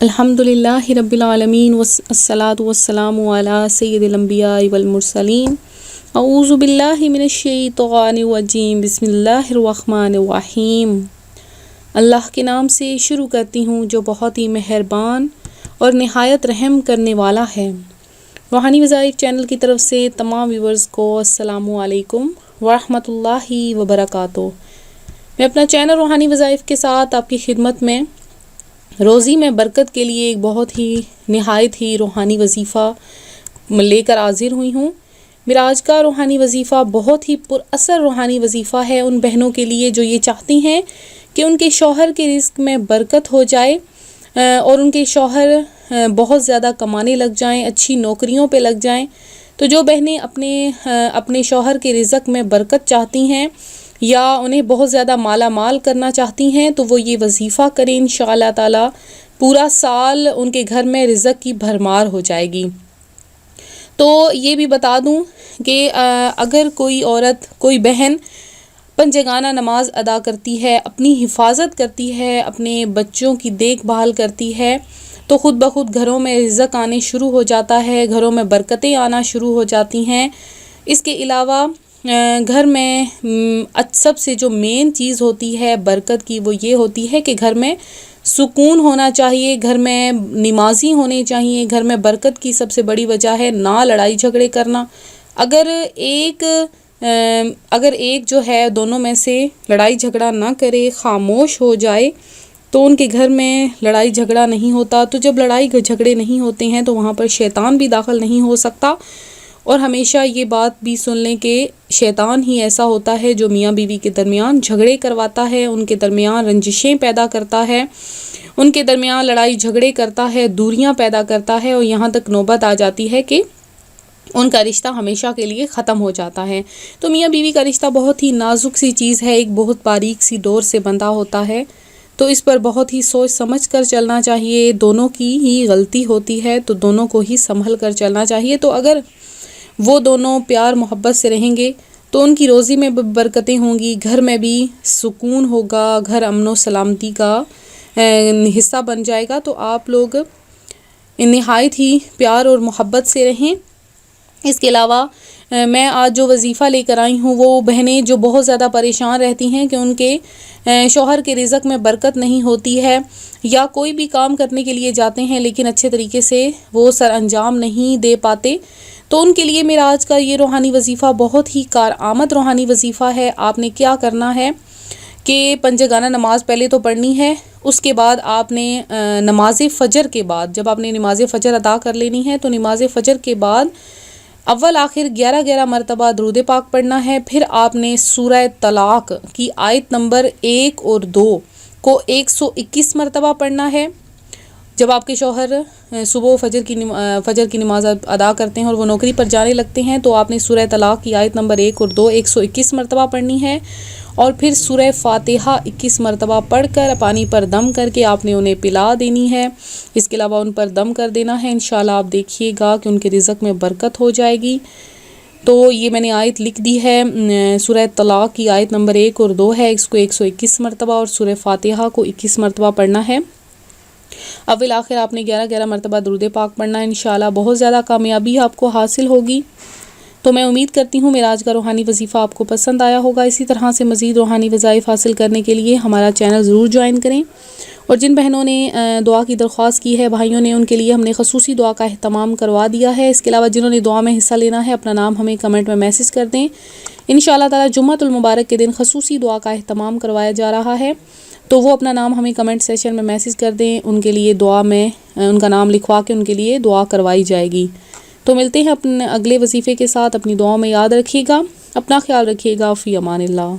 الحمدللہ رب العالمین والصلاة والسلام علی سید الانبیاء والمرسلین اعوذ باللہ من الشیطان الرجیم بسم اللہ الرحمن الرحیم۔ اللہ کے نام سے شروع کرتی ہوں جو بہت ہی مہربان اور نہایت رحم کرنے والا ہے۔ روحانی وظائف چینل کی طرف سے تمام ویورز کو السلام علیکم ورحمۃ اللہ وبرکاتہ۔ میں اپنا چینل روحانی وظائف کے ساتھ آپ کی خدمت میں روزی میں برکت کے لیے ایک بہت ہی نہایت ہی روحانی وظیفہ لے کر حاضر ہوئی ہوں۔ میرا آج کا روحانی وظیفہ بہت ہی پر اثر روحانی وظیفہ ہے ان بہنوں کے لیے جو یہ چاہتی ہیں کہ ان کے شوہر کے رزق میں برکت ہو جائے اور ان کے شوہر بہت زیادہ کمانے لگ جائیں، اچھی نوکریوں پہ لگ جائیں۔ تو جو بہنیں اپنے شوہر کے رزق میں برکت چاہتی ہیں یا انہیں بہت زیادہ مالا مال کرنا چاہتی ہیں تو وہ یہ وظیفہ کریں، انشاءاللہ تعالی پورا سال ان کے گھر میں رزق کی بھرمار ہو جائے گی۔ تو یہ بھی بتا دوں کہ اگر کوئی عورت، کوئی بہن پنجگانہ نماز ادا کرتی ہے، اپنی حفاظت کرتی ہے، اپنے بچوں کی دیکھ بھال کرتی ہے تو خود بخود گھروں میں رزق آنے شروع ہو جاتا ہے، گھروں میں برکتیں آنا شروع ہو جاتی ہیں۔ اس کے علاوہ گھر میں سب سے جو مین چیز ہوتی ہے برکت کی وہ یہ ہوتی ہے کہ گھر میں سکون ہونا چاہیے، گھر میں نمازی ہونے چاہیے۔ گھر میں برکت کی سب سے بڑی وجہ ہے نہ لڑائی جھگڑے کرنا۔ اگر ایک جو ہے دونوں میں سے لڑائی جھگڑا نہ کرے، خاموش ہو جائے تو ان کے گھر میں لڑائی جھگڑا نہیں ہوتا۔ تو جب لڑائی جھگڑے نہیں ہوتے ہیں تو وہاں پر شیطان بھی داخل نہیں ہو سکتا۔ اور ہمیشہ یہ بات بھی سن لیں کہ شیطان ہی ایسا ہوتا ہے جو میاں بیوی کے درمیان جھگڑے کرواتا ہے، ان کے درمیان رنجشیں پیدا کرتا ہے، ان کے درمیان لڑائی جھگڑے کرتا ہے، دوریاں پیدا کرتا ہے، اور یہاں تک نوبت آ جاتی ہے کہ ان کا رشتہ ہمیشہ کے لیے ختم ہو جاتا ہے۔ تو میاں بیوی کا رشتہ بہت ہی نازک سی چیز ہے، ایک بہت باریک سی ڈور سے بندھا ہوتا ہے، تو اس پر بہت ہی سوچ سمجھ کر چلنا چاہیے۔ دونوں کی ہی غلطی ہوتی ہے تو دونوں کو ہی سنبھل کر چلنا چاہیے۔ تو اگر وہ دونوں پیار محبت سے رہیں گے تو ان کی روزی میں برکتیں ہوں گی، گھر میں بھی سکون ہوگا، گھر امن و سلامتی کا حصہ بن جائے گا۔ تو آپ لوگ نہایت ہی پیار اور محبت سے رہیں۔ اس کے علاوہ میں آج جو وظیفہ لے کر آئی ہوں وہ بہنیں جو بہت زیادہ پریشان رہتی ہیں کہ ان کے شوہر کے رزق میں برکت نہیں ہوتی ہے، یا کوئی بھی کام کرنے کے لیے جاتے ہیں لیکن اچھے طریقے سے وہ سر انجام نہیں دے پاتے، تو ان کے لیے میرا آج کا یہ روحانی وظیفہ بہت ہی کارآمد روحانی وظیفہ ہے۔ آپ نے کیا کرنا ہے کہ پنجگانہ نماز پہلے تو پڑھنی ہے، اس کے بعد آپ نے نماز فجر کے بعد، جب آپ نے نماز فجر ادا کر لینی ہے تو نماز فجر کے بعد اول آخر 11 مرتبہ درود پاک پڑھنا ہے۔ پھر آپ نے سورہ طلاق کی آیت نمبر 1 اور 2 کو 121 مرتبہ پڑھنا ہے۔ جب آپ کے شوہر صبح فجر کی نماز ادا کرتے ہیں اور وہ نوکری پر جانے لگتے ہیں تو آپ نے سورہ طلاق کی آیت نمبر 1 اور 2 121 مرتبہ پڑھنی ہے، اور پھر سورہ فاتحہ 21 مرتبہ پڑھ کر پانی پر دم کر کے آپ نے انہیں پلا دینی ہے۔ اس کے علاوہ ان پر دم کر دینا ہے، انشاءاللہ آپ دیکھیے گا کہ ان کے رزق میں برکت ہو جائے گی۔ تو یہ میں نے آیت لکھ دی ہے، سورہ طلاق کی آیت نمبر 1 اور 2 ہے، اس کو 121 مرتبہ اور سورہ فاتحہ کو 21 مرتبہ پڑھنا ہے۔ اول آخر آپ نے 11 مرتبہ درود پاک پڑھنا ہے، انشاءاللہ بہت زیادہ کامیابی آپ کو حاصل ہوگی۔ تو میں امید کرتی ہوں میرا آج کا روحانی وظیفہ آپ کو پسند آیا ہوگا۔ اسی طرح سے مزید روحانی وظائف حاصل کرنے کے لیے ہمارا چینل ضرور جوائن کریں، اور جن بہنوں نے دعا کی درخواست کی ہے، بھائیوں نے، ان کے لیے ہم نے خصوصی دعا کا اہتمام کروا دیا ہے۔ اس کے علاوہ جنہوں نے دعا میں حصہ لینا ہے اپنا نام ہمیں کمنٹ میں میسج کر دیں، انشاءاللہ تعالی جمعۃ المبارک کے دن خصوصی دعا کا اہتمام کروایا جا رہا ہے، تو وہ اپنا نام ہمیں کمنٹ سیکشن میں میسج کر دیں، ان کے لیے دعا میں ان کا نام لکھوا کے ان کے لیے دعا کروائی جائے گی۔ تو ملتے ہیں اپنے اگلے وظیفے کے ساتھ، اپنی دعاؤں میں یاد رکھیے گا، اپنا خیال رکھیے گا، فی امان اللہ۔